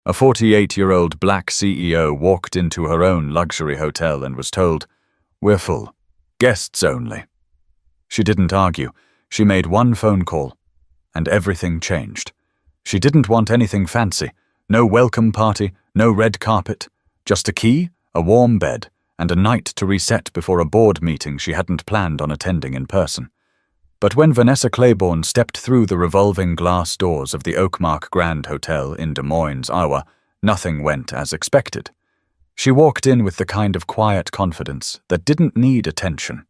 A 48-year-old black CEO walked into her own luxury hotel and was told, "We're full. Guests only." She didn't argue. She made one phone call, and everything changed. She didn't want anything fancy. No welcome party, no red carpet. Just a key, a warm bed, and a night to reset before a board meeting she hadn't planned on attending in person. But when Vanessa Claiborne stepped through the revolving glass doors of the Oakmark Grand Hotel in Des Moines, Iowa, nothing went as expected. She walked in with the kind of quiet confidence that didn't need attention.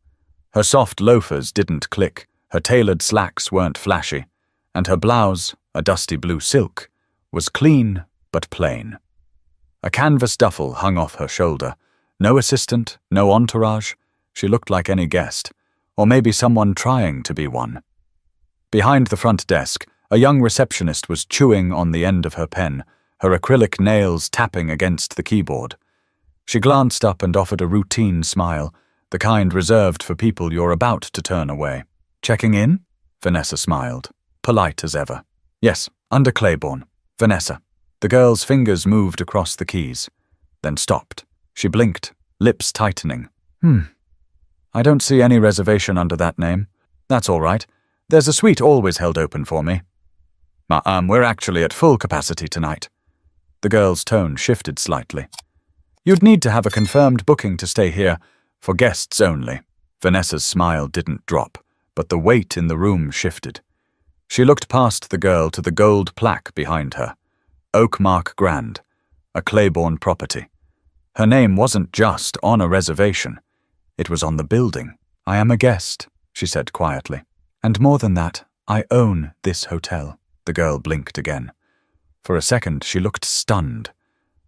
Her soft loafers didn't click, her tailored slacks weren't flashy, and her blouse, a dusty blue silk, was clean but plain. A canvas duffel hung off her shoulder. No assistant, no entourage. She looked like any guest, or maybe someone trying to be one. Behind the front desk, a young receptionist was chewing on the end of her pen, her acrylic nails tapping against the keyboard. She glanced up and offered a routine smile, the kind reserved for people you're about to turn away. "Checking in?" Vanessa smiled, polite as ever. "Yes, under Claiborne. Vanessa." The girl's fingers moved across the keys, then stopped. She blinked, lips tightening. I don't see any reservation under that name. That's all right. There's a suite always held open for me." We're actually at full capacity tonight." The girl's tone shifted slightly. "You'd need to have a confirmed booking to stay here, for guests only." Vanessa's smile didn't drop, but the weight in the room shifted. She looked past the girl to the gold plaque behind her. Oakmark Grand, a Claiborne property. Her name wasn't just on a reservation. It was on the building. "I am a guest," she said quietly. "And more than that, I own this hotel." The girl blinked again. For a second, she looked stunned,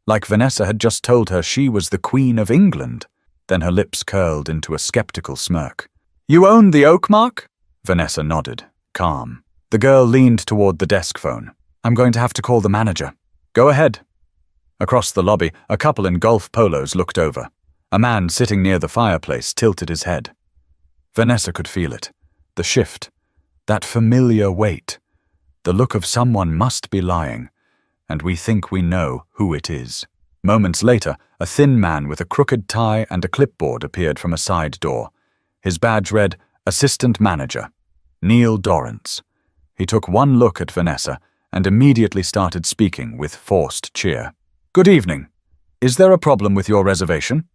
like Vanessa had just told her she was the Queen of England. Then her lips curled into a skeptical smirk. "You own the Oakmark?" Vanessa nodded, calm. The girl leaned toward the desk phone. "I'm going to have to call the manager." "Go ahead." Across the lobby, a couple in golf polos looked over. A man sitting near the fireplace tilted his head. Vanessa could feel it. The shift. That familiar weight. The look of someone must be lying, and we think we know who it is. Moments later, a thin man with a crooked tie and a clipboard appeared from a side door. His badge read, "Assistant Manager, Neil Dorrance." He took one look at Vanessa and immediately started speaking with forced cheer. "Good evening. Is there a problem with your reservation?"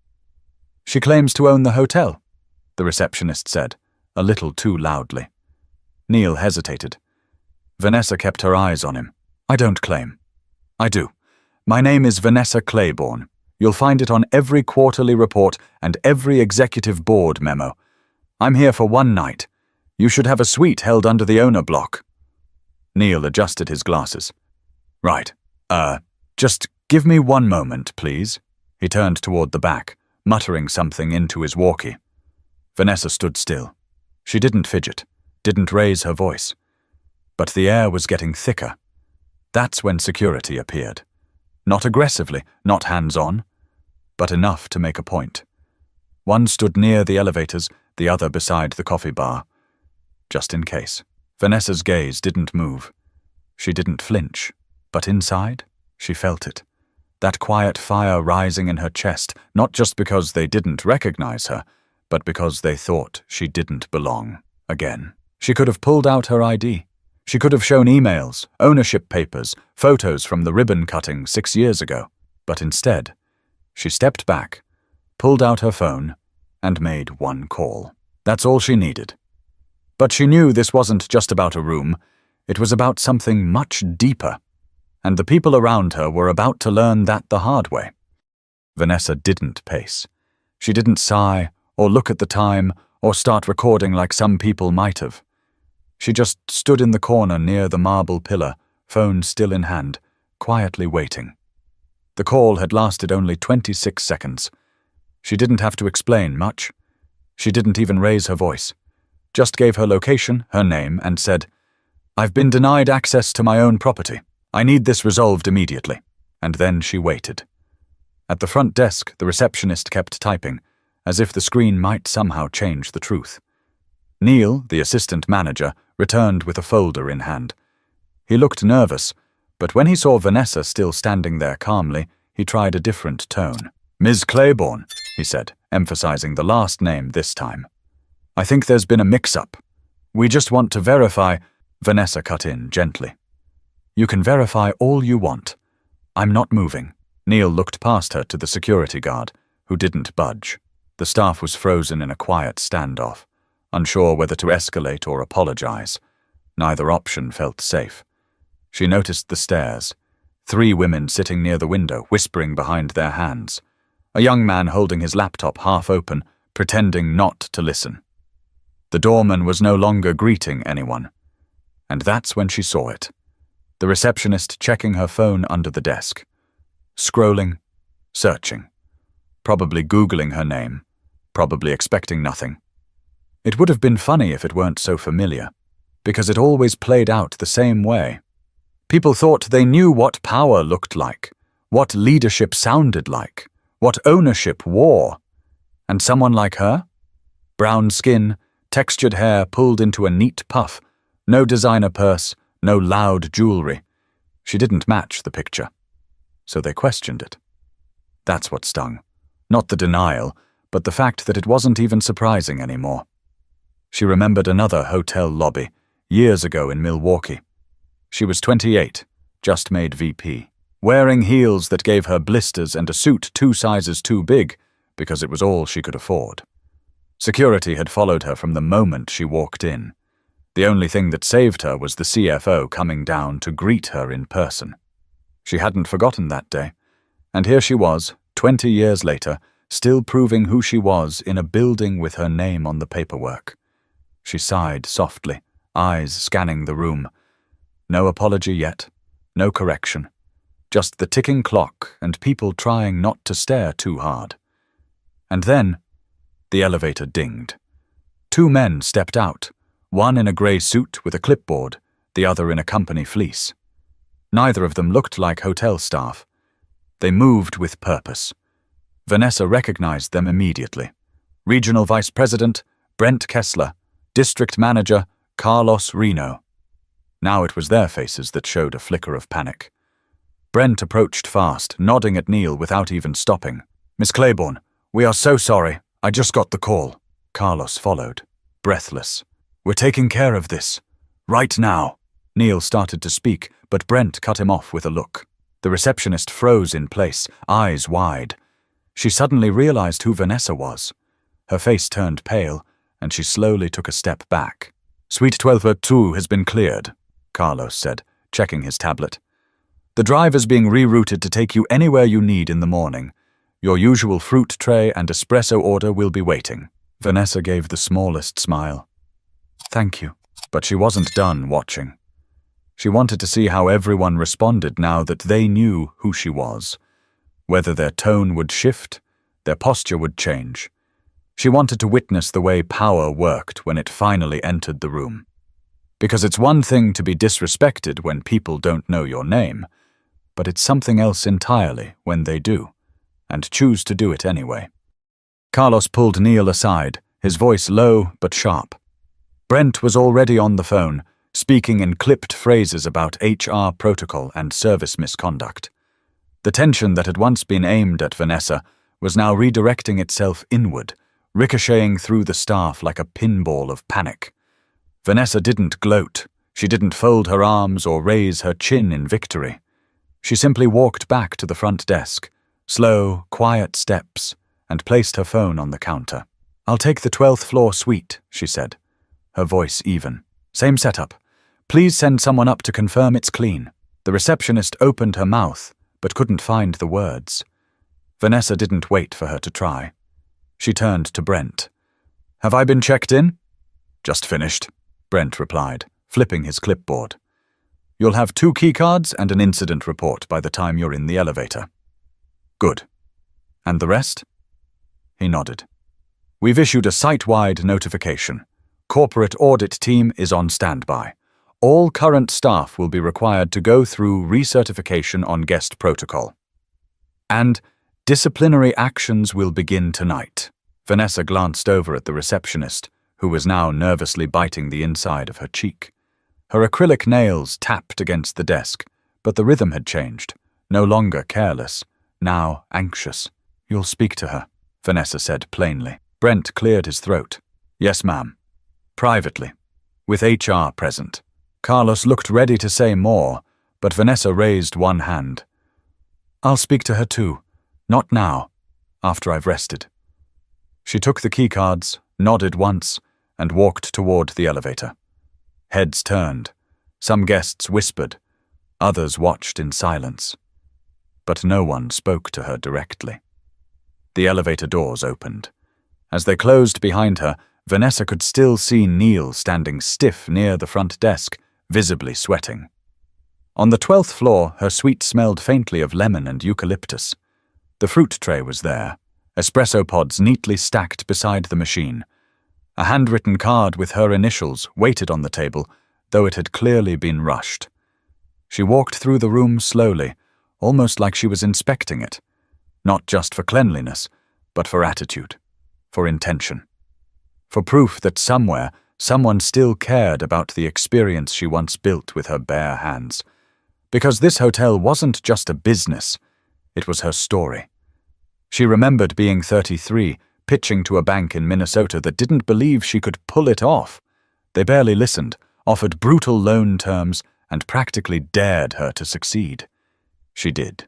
"She claims to own the hotel," the receptionist said, a little too loudly. Neil hesitated. Vanessa kept her eyes on him. "I don't claim." "I do. My name is Vanessa Claiborne. You'll find it on every quarterly report and every executive board memo. I'm here for one night. You should have a suite held under the owner block." Neil adjusted his glasses. "Right. Just give me one moment, please." He turned toward the back, muttering something into his walkie. Vanessa stood still. She didn't fidget, didn't raise her voice. But the air was getting thicker. That's when security appeared. Not aggressively, not hands-on, but enough to make a point. One stood near the elevators, the other beside the coffee bar. Just in case. Vanessa's gaze didn't move. She didn't flinch, but inside, she felt it. That quiet fire rising in her chest, not just because they didn't recognize her, but because they thought she didn't belong again. She could have pulled out her ID. She could have shown emails, ownership papers, photos from the ribbon cutting 6 years ago. But instead, she stepped back, pulled out her phone, and made one call. That's all she needed. But she knew this wasn't just about a room. It was about something much deeper. And the people around her were about to learn that the hard way. Vanessa didn't pace. She didn't sigh, or look at the time, or start recording like some people might have. She just stood in the corner near the marble pillar, phone still in hand, quietly waiting. The call had lasted only 26 seconds. She didn't have to explain much. She didn't even raise her voice. Just gave her location, her name, and said, "I've been denied access to my own property. I need this resolved immediately." And then she waited. At the front desk, the receptionist kept typing, as if the screen might somehow change the truth. Neil, the assistant manager, returned with a folder in hand. He looked nervous, But when he saw Vanessa still standing there calmly, he tried a different tone. "Ms. Claiborne," he said, emphasizing the last name this time. "I think there's been a mix-up. We just want to verify—" Vanessa cut in gently. "You can verify all you want. I'm not moving." Neil looked past her to the security guard, who didn't budge. The staff was frozen in a quiet standoff, unsure whether to escalate or apologize. Neither option felt safe. She noticed the stairs. 3 women sitting near the window, whispering behind their hands. A young man holding his laptop half open, pretending not to listen. The doorman was no longer greeting anyone. And that's when she saw it. The receptionist checking her phone under the desk. Scrolling, searching. Probably Googling her name. Probably expecting nothing. It would have been funny if it weren't so familiar, because it always played out the same way. People thought they knew what power looked like, what leadership sounded like, what ownership wore. And someone like her? Brown skin, textured hair pulled into a neat puff, no designer purse, no loud jewelry. She didn't match the picture. So they questioned it. That's what stung. Not the denial, but the fact that it wasn't even surprising anymore. She remembered another hotel lobby, years ago in Milwaukee. She was 28, just made VP, wearing heels that gave her blisters and a suit 2 sizes too big because it was all she could afford. Security had followed her from the moment she walked in. The only thing that saved her was the CFO coming down to greet her in person. She hadn't forgotten that day, and here she was, 20 years later, still proving who she was in a building with her name on the paperwork. She sighed softly, eyes scanning the room. No apology yet, no correction. Just the ticking clock and people trying not to stare too hard. And then, the elevator dinged. 2 men stepped out, one in a grey suit with a clipboard, the other in a company fleece. Neither of them looked like hotel staff. They moved with purpose. Vanessa recognized them immediately. Regional Vice President, Brent Kessler. District Manager, Carlos Reno. Now it was their faces that showed a flicker of panic. Brent approached fast, nodding at Neil without even stopping. "Miss Claiborne, we are so sorry. I just got the call." Carlos followed, breathless. "We're taking care of this. Right now." Neil started to speak, but Brent cut him off with a look. The receptionist froze in place, eyes wide. She suddenly realized who Vanessa was. Her face turned pale, and she slowly took a step back. "Suite 1202 has been cleared," Carlos said, checking his tablet. "The drive is being rerouted to take you anywhere you need in the morning. Your usual fruit tray and espresso order will be waiting." Vanessa gave the smallest smile. "Thank you." But she wasn't done watching. She wanted to see how everyone responded now that they knew who she was. Whether their tone would shift, their posture would change. She wanted to witness the way power worked when it finally entered the room. Because it's one thing to be disrespected when people don't know your name, but it's something else entirely when they do, and choose to do it anyway. Carlos pulled Neil aside, his voice low but sharp. Brent was already on the phone, speaking in clipped phrases about HR protocol and service misconduct. The tension that had once been aimed at Vanessa was now redirecting itself inward, ricocheting through the staff like a pinball of panic. Vanessa didn't gloat. She didn't fold her arms or raise her chin in victory. She simply walked back to the front desk, slow, quiet steps, and placed her phone on the counter. "I'll take the 12th floor suite," she said, her voice even. "Same setup. Please send someone up to confirm it's clean." The receptionist opened her mouth, but couldn't find the words. Vanessa didn't wait for her to try. She turned to Brent. "Have I been checked in?" "Just finished," Brent replied, flipping his clipboard. "You'll have 2 keycards and an incident report by the time you're in the elevator." "Good. And the rest?" He nodded. "We've issued a site-wide notification. Corporate audit team is on standby. All current staff will be required to go through recertification on guest protocol. And disciplinary actions will begin tonight." Vanessa glanced over at the receptionist, who was now nervously biting the inside of her cheek. Her acrylic nails tapped against the desk, But the rhythm had changed. No longer careless, now anxious. "You'll speak to her," Vanessa said plainly. Brent cleared his throat. "Yes, ma'am." Privately, with HR present. Carlos looked ready to say more, but Vanessa raised one hand. "I'll speak to her too. Not now. After I've rested." She took the keycards, nodded once, and walked toward the elevator. Heads turned. Some guests whispered. Others watched in silence. But no one spoke to her directly. The elevator doors opened. As they closed behind her, Vanessa could still see Neil standing stiff near the front desk, visibly sweating. On the 12th floor, her suite smelled faintly of lemon and eucalyptus. The fruit tray was there, espresso pods neatly stacked beside the machine. A handwritten card with her initials waited on the table, though it had clearly been rushed. She walked through the room slowly, almost like she was inspecting it, not just for cleanliness, but for attitude, for intention, for proof that somewhere, someone still cared about the experience she once built with her bare hands. Because this hotel wasn't just a business, it was her story. She remembered being 33, pitching to a bank in Minnesota that didn't believe she could pull it off. They barely listened, offered brutal loan terms, and practically dared her to succeed. She did.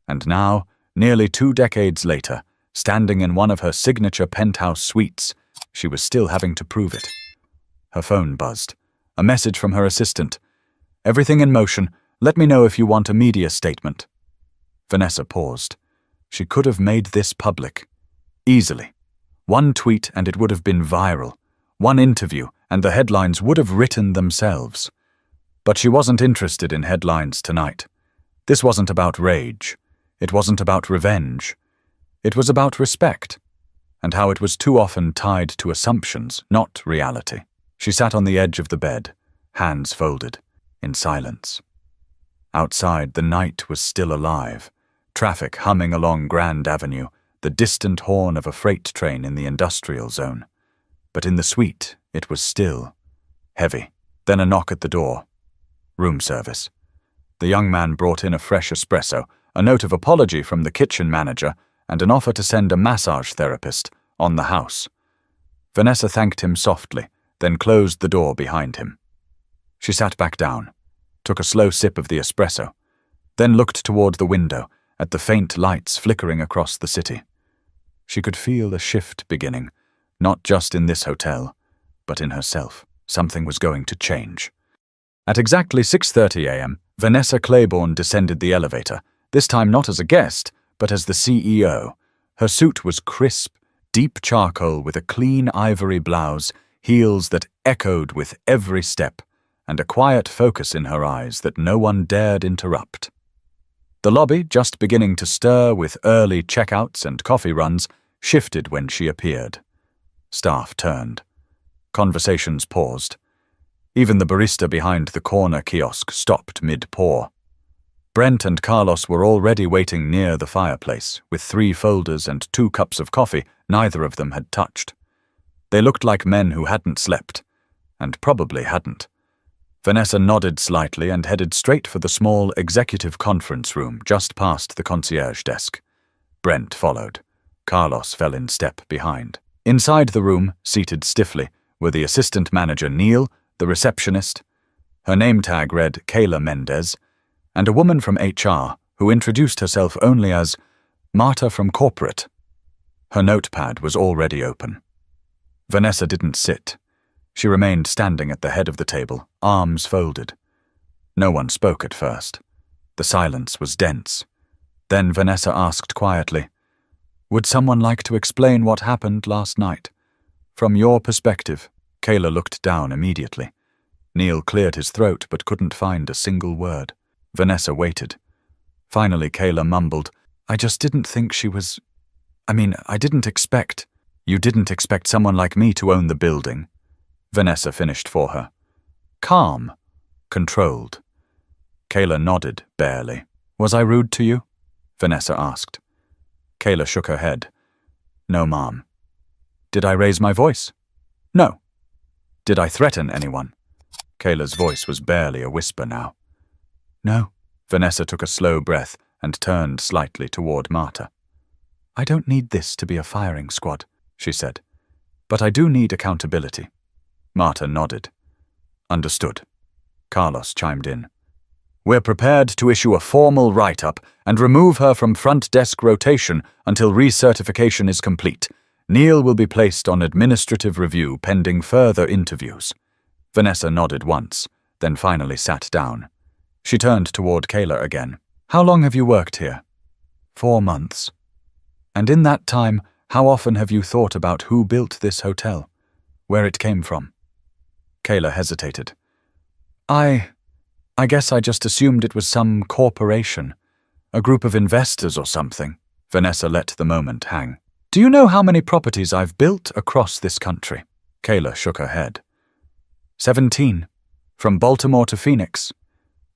And now, nearly 2 decades later, standing in one of her signature penthouse suites, she was still having to prove it. Her phone buzzed. A message from her assistant. "Everything in motion. Let me know if you want a media statement." Vanessa paused. She could have made this public. Easily. One tweet and it would have been viral. One interview and the headlines would have written themselves. But she wasn't interested in headlines tonight. This wasn't about rage. It wasn't about revenge. It was about respect, and how it was too often tied to assumptions, not reality. She sat on the edge of the bed, hands folded, in silence. Outside, the night was still alive, traffic humming along Grand Avenue, the distant horn of a freight train in the industrial zone. But in the suite, it was still, heavy. Then a knock at the door. Room service. The young man brought in a fresh espresso, a note of apology from the kitchen manager, and an offer to send a massage therapist on the house. Vanessa thanked him softly, then closed the door behind him. She sat back down, took a slow sip of the espresso, then looked toward the window at the faint lights flickering across the city. She could feel a shift beginning, not just in this hotel, but in herself. Something was going to change. At exactly 6:30 a.m., Vanessa Claiborne descended the elevator, this time not as a guest, but as the CEO. Her suit was crisp, deep charcoal with a clean ivory blouse, heels that echoed with every step, and a quiet focus in her eyes that no one dared interrupt. The lobby, just beginning to stir with early checkouts and coffee runs, shifted when she appeared. Staff turned. Conversations paused. Even the barista behind the corner kiosk stopped mid-pour. Brent and Carlos were already waiting near the fireplace, with 3 folders and 2 cups of coffee neither of them had touched. They looked like men who hadn't slept, and probably hadn't. Vanessa nodded slightly and headed straight for the small executive conference room just past the concierge desk. Brent followed. Carlos fell in step behind. Inside the room, seated stiffly, were the assistant manager Neil, the receptionist. Her name tag read Kayla Mendez, and a woman from HR who introduced herself only as Marta from corporate. Her notepad was already open. Vanessa didn't sit. She remained standing at the head of the table, arms folded. No one spoke at first. The silence was dense. Then Vanessa asked quietly, "Would someone like to explain what happened last night? From your perspective." Kayla looked down immediately. Neil cleared his throat but couldn't find a single word. Vanessa waited. Finally, Kayla mumbled, "I just didn't think she was... I didn't expect..." "You didn't expect someone like me to own the building," Vanessa finished for her. Calm. Controlled. Kayla nodded, barely. "Was I rude to you?" Vanessa asked. Kayla shook her head. "No, ma'am." "Did I raise my voice?" "No." "Did I threaten anyone?" Kayla's voice was barely a whisper now. "No," Vanessa took a slow breath and turned slightly toward Marta. I don't need this to be a firing squad, she said, but I do need accountability. Marta nodded. Understood. Carlos chimed in. We're prepared to issue a formal write-up and remove her from front desk rotation until recertification is complete. Neil will be placed on administrative review pending further interviews. Vanessa nodded once, then finally sat down. She turned toward Kayla again. How long have you worked here? 4 months. And in that time, how often have you thought about who built this hotel? Where it came from? Kayla hesitated. I guess I just assumed it was some corporation, a group of investors or something. Vanessa let the moment hang. Do you know how many properties I've built across this country? Kayla shook her head. 17. From Baltimore to Phoenix.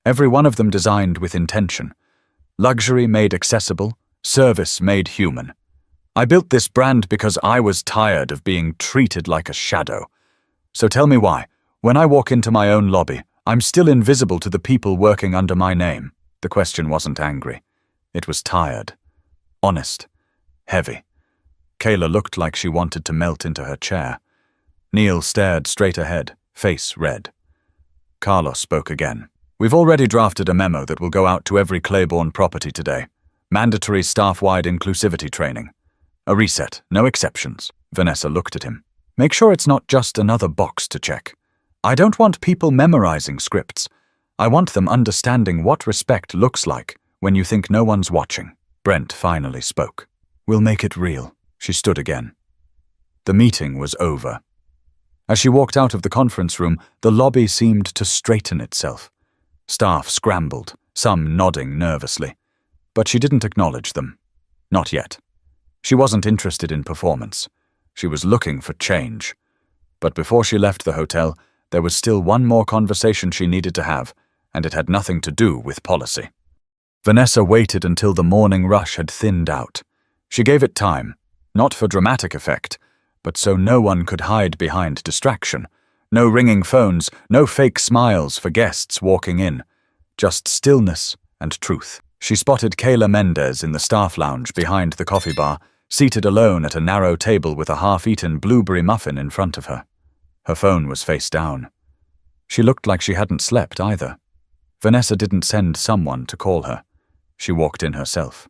Every one of them designed with intention. Luxury made accessible, service made human. I built this brand because I was tired of being treated like a shadow. So tell me why, when I walk into my own lobby, I'm still invisible to the people working under my name. The question wasn't angry. It was tired. Honest. Heavy. Kayla looked like she wanted to melt into her chair. Neil stared straight ahead, face red. Carlos spoke again. We've already drafted a memo that will go out to every Claiborne property today. Mandatory staff-wide inclusivity training. A reset, no exceptions. Vanessa looked at him. Make sure it's not just another box to check. I don't want people memorizing scripts. I want them understanding what respect looks like when you think no one's watching. Brent finally spoke. We'll make it real. She stood again. The meeting was over. As she walked out of the conference room, the lobby seemed to straighten itself. Staff scrambled, some nodding nervously. But she didn't acknowledge them. Not yet. She wasn't interested in performance. She was looking for change. But before she left the hotel, there was still one more conversation she needed to have, and it had nothing to do with policy. Vanessa waited until the morning rush had thinned out. She gave it time, not for dramatic effect, but so no one could hide behind distraction. No ringing phones, no fake smiles for guests walking in. Just stillness and truth. She spotted Kayla Mendez in the staff lounge behind the coffee bar, seated alone at a narrow table with a half-eaten blueberry muffin in front of her. Her phone was face down. She looked like she hadn't slept either. Vanessa didn't send someone to call her. She walked in herself.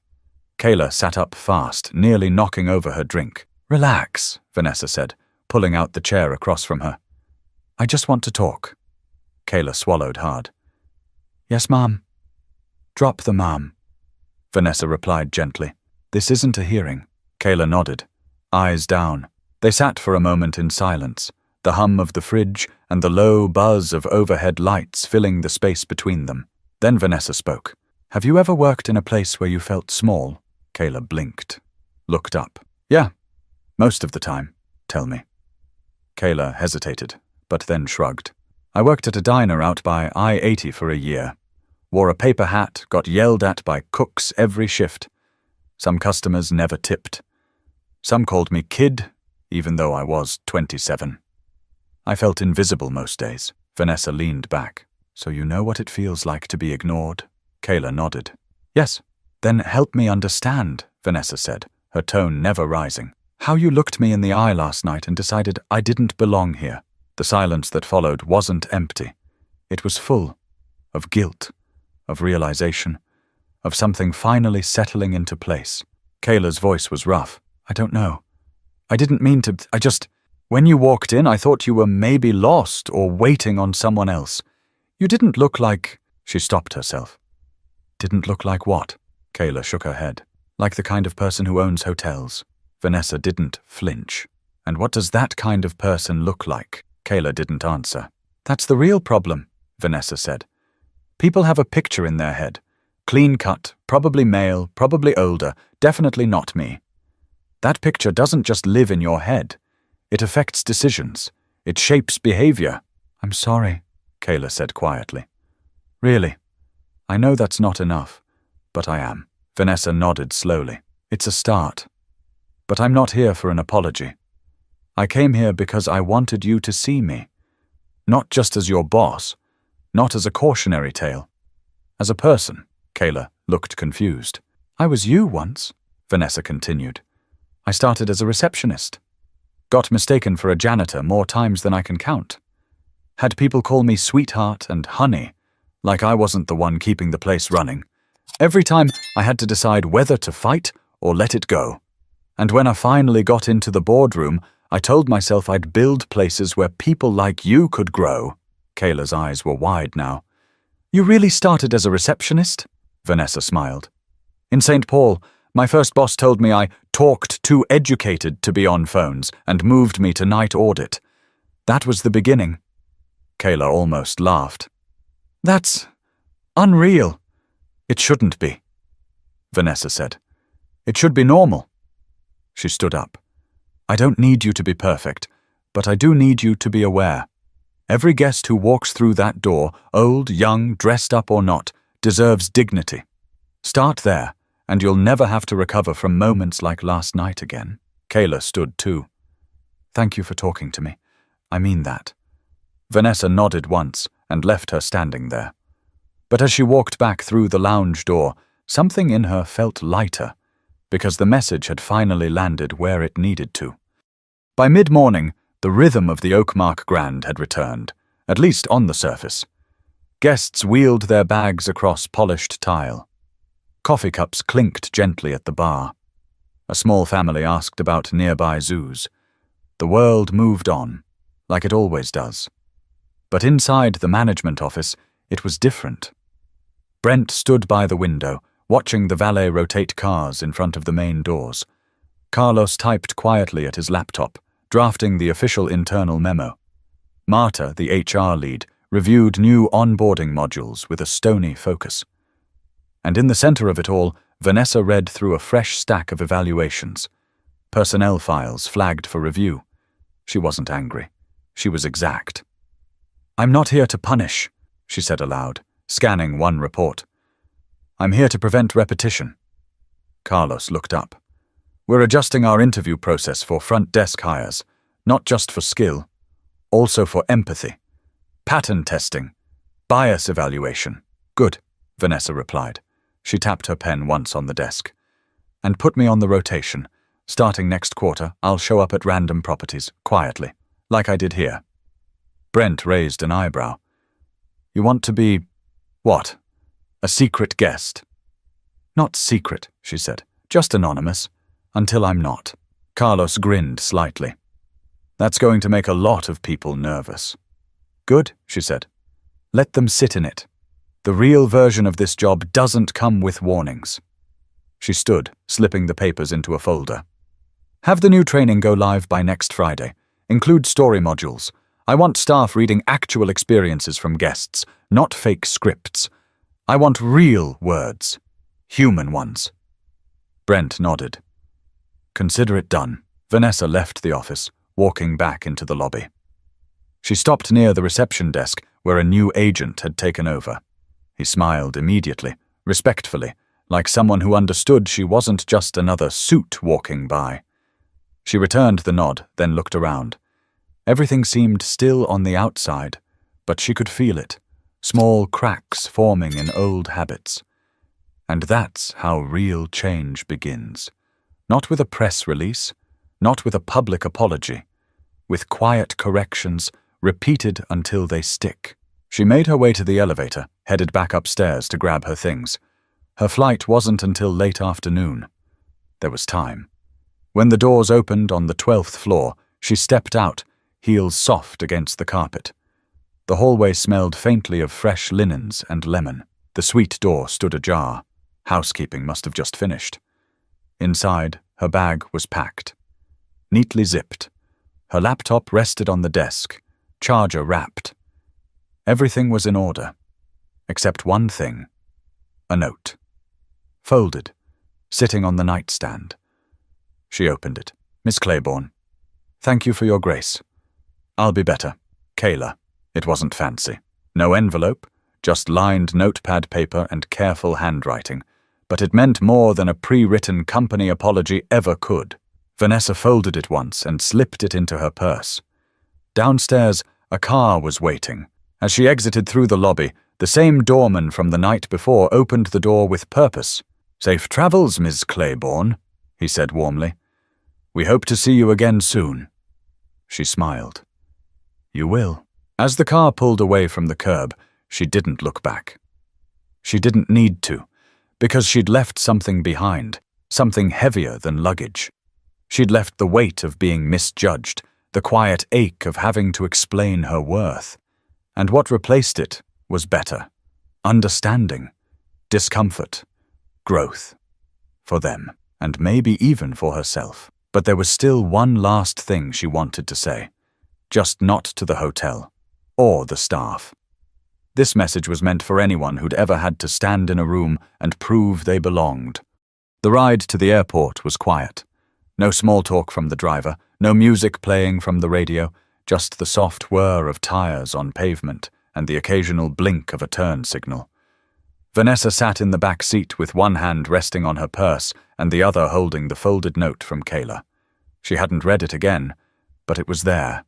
Kayla sat up fast, nearly knocking over her drink. Relax, Vanessa said, pulling out the chair across from her. I just want to talk. Kayla swallowed hard. Yes, Mom. Drop the mom. Vanessa replied gently. This isn't a hearing. Kayla nodded, eyes down. They sat for a moment in silence, the hum of the fridge and the low buzz of overhead lights filling the space between them. Then Vanessa spoke. Have you ever worked in a place where you felt small? Kayla blinked, looked up. Yeah, most of the time. Tell me. Kayla hesitated, but then shrugged. I worked at a diner out by I-80 for a year. Wore a paper hat, got yelled at by cooks every shift. Some customers never tipped. Some called me kid, even though I was 27. I felt invisible most days. Vanessa leaned back. So you know what it feels like to be ignored? Kayla nodded. Yes. Then help me understand, Vanessa said, her tone never rising. How you looked me in the eye last night and decided I didn't belong here. The silence that followed wasn't empty. It was full of guilt, of realization, of something finally settling into place. Kayla's voice was rough. I don't know. I didn't mean to. When you walked in, I thought you were maybe lost or waiting on someone else. You didn't look like... She stopped herself. Didn't look like what? Kayla shook her head. Like the kind of person who owns hotels. Vanessa didn't flinch. And what does that kind of person look like? Kayla didn't answer. That's the real problem, Vanessa said. People have a picture in their head. Clean cut, probably male, probably older, definitely not me. That picture doesn't just live in your head. It affects decisions. It shapes behavior. I'm sorry, Kayla said quietly. Really? I know that's not enough, but I am. Vanessa nodded slowly. It's a start. But I'm not here for an apology. I came here because I wanted you to see me. Not just as your boss, not as a cautionary tale. As a person. Kayla looked confused. I was you once, Vanessa continued. I started as a receptionist. Got mistaken for a janitor more times than I can count. Had people call me sweetheart and honey, like I wasn't the one keeping the place running. Every time I had to decide whether to fight or let it go. And when I finally got into the boardroom, I told myself I'd build places where people like you could grow. Kayla's eyes were wide now. You really started as a receptionist? Vanessa smiled. In St. Paul, my first boss told me I talked too educated to be on phones and moved me to night audit. That was the beginning. Kayla almost laughed. That's unreal. It shouldn't be, Vanessa said. It should be normal. She stood up. I don't need you to be perfect, but I do need you to be aware. Every guest who walks through that door, old, young, dressed up or not, deserves dignity. Start there, and you'll never have to recover from moments like last night again. Kayla stood too. Thank you for talking to me. I mean that. Vanessa nodded once and left her standing there. But as she walked back through the lounge door, something in her felt lighter, because the message had finally landed where it needed to. By mid-morning, the rhythm of the Oakmark Grand had returned, at least on the surface. Guests wheeled their bags across polished tile. Coffee cups clinked gently at the bar. A small family asked about nearby zoos. The world moved on, like it always does. But inside the management office, it was different. Brent stood by the window, watching the valet rotate cars in front of the main doors. Carlos typed quietly at his laptop, drafting the official internal memo. Marta, the HR lead, reviewed new onboarding modules with a stony focus. And in the center of it all, Vanessa read through a fresh stack of evaluations. Personnel files flagged for review. She wasn't angry. She was exact. I'm not here to punish, she said aloud, scanning one report. I'm here to prevent repetition. Carlos looked up. We're adjusting our interview process for front desk hires, not just for skill, also for empathy. Pattern testing. Bias evaluation. Good, Vanessa replied. She tapped her pen once on the desk. And put me on the rotation. Starting next quarter, I'll show up at random properties, quietly, like I did here. Brent raised an eyebrow. You want to be, what? A secret guest? Not secret, she said, just anonymous, until I'm not. Carlos grinned slightly. That's going to make a lot of people nervous. Good, she said. Let them sit in it. The real version of this job doesn't come with warnings. She stood, slipping the papers into a folder. Have the new training go live by next Friday. Include story modules. I want staff reading actual experiences from guests, not fake scripts. I want real words. Human ones. Brent nodded. Consider it done. Vanessa left the office, walking back into the lobby. She stopped near the reception desk where a new agent had taken over. He smiled immediately, respectfully, like someone who understood she wasn't just another suit walking by. She returned the nod, then looked around. Everything seemed still on the outside, but she could feel it, small cracks forming in old habits. And that's how real change begins. Not with a press release, not with a public apology, with quiet corrections repeated until they stick. She made her way to the elevator, headed back upstairs to grab her things. Her flight wasn't until late afternoon. There was time. When the doors opened on the 12th floor, she stepped out, heels soft against the carpet. The hallway smelled faintly of fresh linens and lemon. The suite door stood ajar. Housekeeping must have just finished. Inside, her bag was packed. Neatly zipped. Her laptop rested on the desk, charger wrapped. Everything was in order, except one thing. A note. Folded, sitting on the nightstand. She opened it. Miss Claiborne, thank you for your grace. I'll be better. Kayla. It wasn't fancy. No envelope, just lined notepad paper and careful handwriting, but it meant more than a pre-written company apology ever could. Vanessa folded it once and slipped it into her purse. Downstairs, a car was waiting. As she exited through the lobby, The same doorman from the night before opened the door with purpose. "Safe travels, Miss Claiborne," he said warmly. "We hope to see you again soon." She smiled. "You will." As the car pulled away from the curb, she didn't look back. She didn't need to, because she'd left something behind, something heavier than luggage. She'd left the weight of being misjudged, the quiet ache of having to explain her worth. And what replaced it was better. Understanding, discomfort, growth. For them, and maybe even for herself. But there was still one last thing she wanted to say. Just not to the hotel, or the staff. This message was meant for anyone who'd ever had to stand in a room and prove they belonged. The ride to the airport was quiet. No small talk from the driver, no music playing from the radio, just the soft whir of tires on pavement and the occasional blink of a turn signal. Vanessa sat in the back seat with one hand resting on her purse and the other holding the folded note from Kayla. She hadn't read it again, but it was there,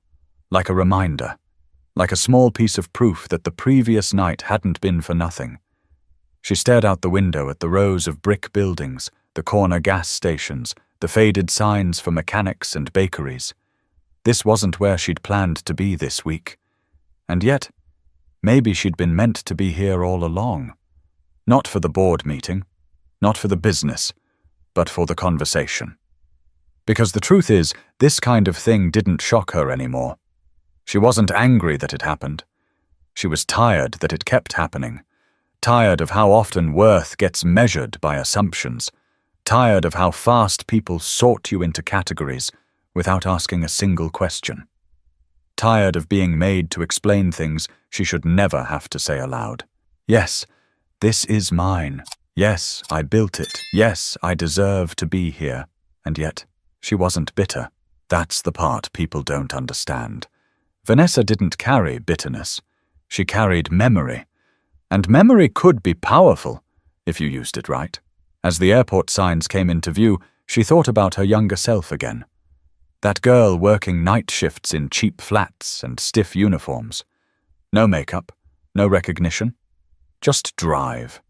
like a reminder, like a small piece of proof that the previous night hadn't been for nothing. She stared out the window at the rows of brick buildings, the corner gas stations, the faded signs for mechanics and bakeries. This wasn't where she'd planned to be this week. And yet, maybe she'd been meant to be here all along. Not for the board meeting, not for the business, but for the conversation. Because the truth is, this kind of thing didn't shock her anymore. She wasn't angry that it happened. She was tired that it kept happening. Tired of how often worth gets measured by assumptions. Tired of how fast people sort you into categories without asking a single question. Tired of being made to explain things she should never have to say aloud. Yes, this is mine. Yes, I built it. Yes, I deserve to be here. And yet, she wasn't bitter. That's the part people don't understand. Vanessa didn't carry bitterness. She carried memory. And memory could be powerful if you used it right. As the airport signs came into view, she thought about her younger self again. That girl working night shifts in cheap flats and stiff uniforms. No makeup, no recognition. Just drive.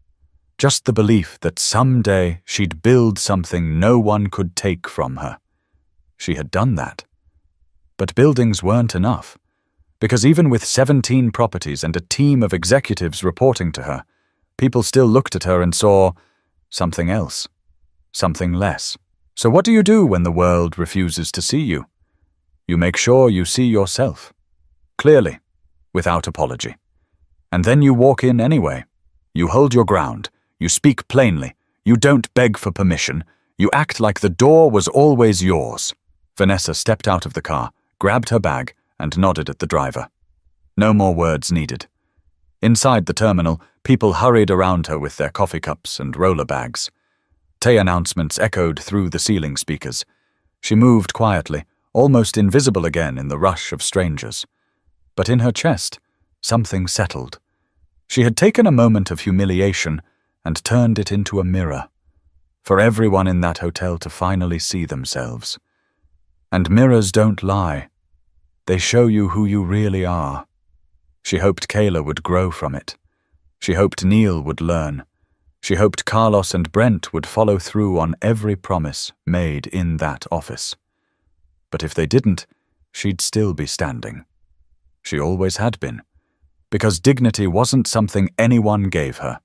Just the belief that someday she'd build something no one could take from her. She had done that. But buildings weren't enough. Because even with 17 properties and a team of executives reporting to her, people still looked at her and saw something else, something less. So what do you do when the world refuses to see you? You make sure you see yourself, clearly, without apology. And then you walk in anyway. You hold your ground, you speak plainly, you don't beg for permission, you act like the door was always yours. Vanessa stepped out of the car, grabbed her bag, and nodded at the driver. No more words needed. Inside the terminal, people hurried around her with their coffee cups and roller bags. Tea announcements echoed through the ceiling speakers. She moved quietly, almost invisible again in the rush of strangers. But in her chest, something settled. She had taken a moment of humiliation and turned it into a mirror, for everyone in that hotel to finally see themselves. And mirrors don't lie. They show you who you really are. She hoped Kayla would grow from it. She hoped Neil would learn. She hoped Carlos and Brent would follow through on every promise made in that office. But if they didn't, she'd still be standing. She always had been. Because dignity wasn't something anyone gave her.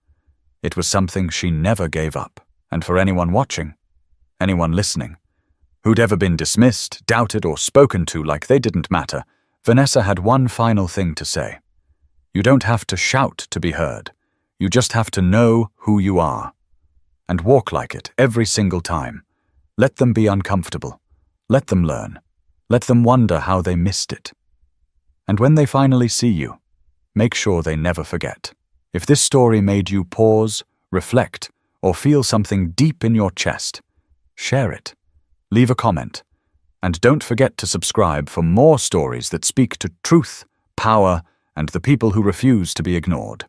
It was something she never gave up. And for anyone watching, anyone listening, who'd ever been dismissed, doubted, or spoken to like they didn't matter, Vanessa had one final thing to say. You don't have to shout to be heard. You just have to know who you are. And walk like it every single time. Let them be uncomfortable. Let them learn. Let them wonder how they missed it. And when they finally see you, make sure they never forget. If this story made you pause, reflect, or feel something deep in your chest, share it. Leave a comment, and don't forget to subscribe for more stories that speak to truth, power, and the people who refuse to be ignored.